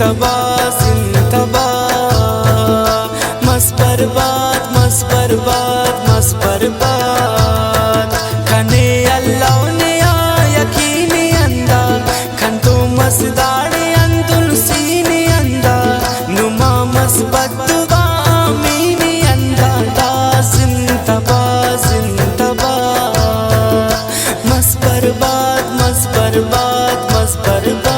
जिंतबा जिंतबा मस बर्बाद मस बर्बाद मस बर्बाद खने अल्लाह ने यकीनी अंदा खंतो मसदाड़े अंदुल सीनी अंदा नुमा मस बद्दुआ मीनी अंदा दा जिंतबा जिंतबा मस बर्बाद मस बर्बाद मस बर्बाद।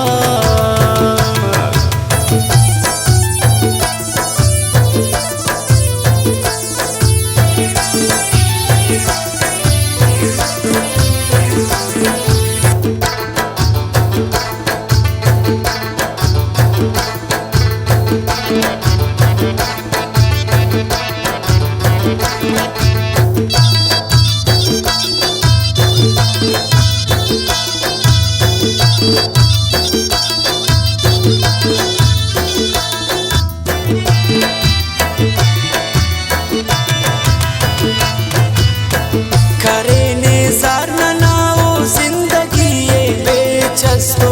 करे नेज़ार नाओ जिंदगी ये बेचस्तो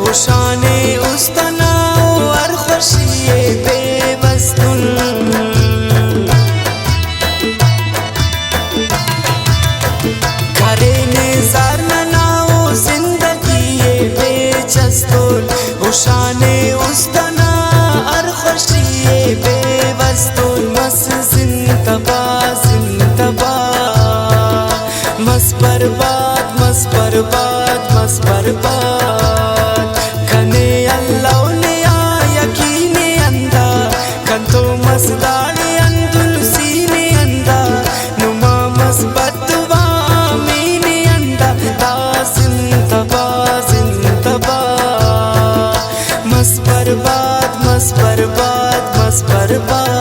उशाने उस्तनाओ और खुशी ये बेवस्तुन करे नेज़ार नाओ जिंदगी ये बेचस्तो उशाने उस्तना और खुशी ये बेवस्तुन मस जिंतबा जिंतबा मस बर्बाद मस बर्बाद मस बर्बाद खने अल्लाह ने यकीनी अंदा खंतो मसदाड़े अंदुल सीने अंदा नुमा मस बद्दुआ मीनी अंदा दा जिंतबा जिंतबा मस बर्बाद मस बर्बाद मस बर्बाद।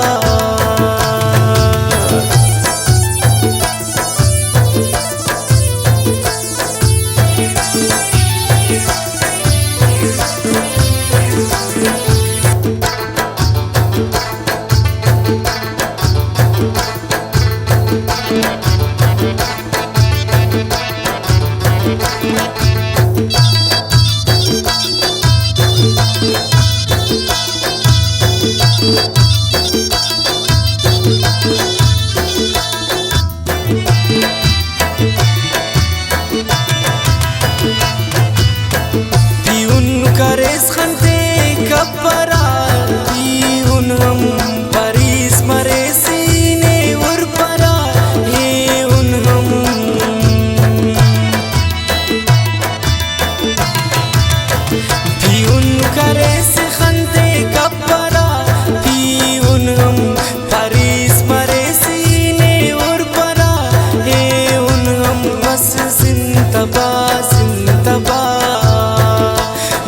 करेस खंते कब्बरा उन हम परीस मरे सीने उर्परा ये उन हम भी उन करेस खंते कब्बरा उन हम परीस मरे सीने उर्परा ये उन हम मस जिंतबा जिंतबा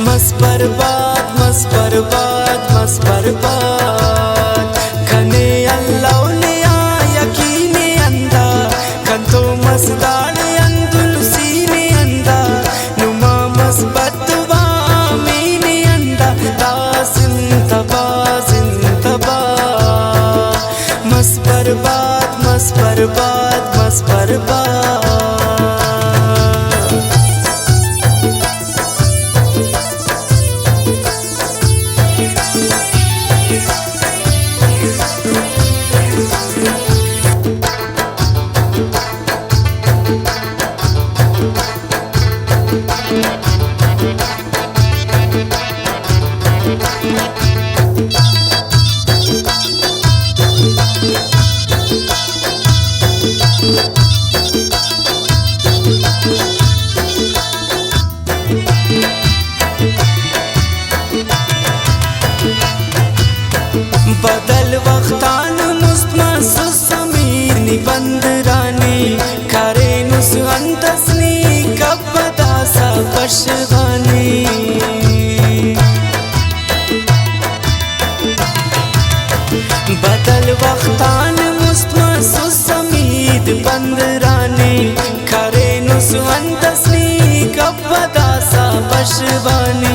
मस बर्बाद मस बर्बाद मस बर्बाद खने अल्लाह ने यकीनी अंदा खंतो मसदाड़े अंदुल सीने अंदा नुमा मस बद्दुआ मीनी अंदा दा जिंतबा जिंतबा मस बर्बाद मस बर्बाद मस बर्बाद। बदल वक्तान मुस्तमसुस समीर नि बंदरानी करे नुस अंतसनी कब बदासा पशवानी बदल वक्तान मुस्तमसुस समीर बंदरानी करे नुस अंतसनी कब बदासा पशवानी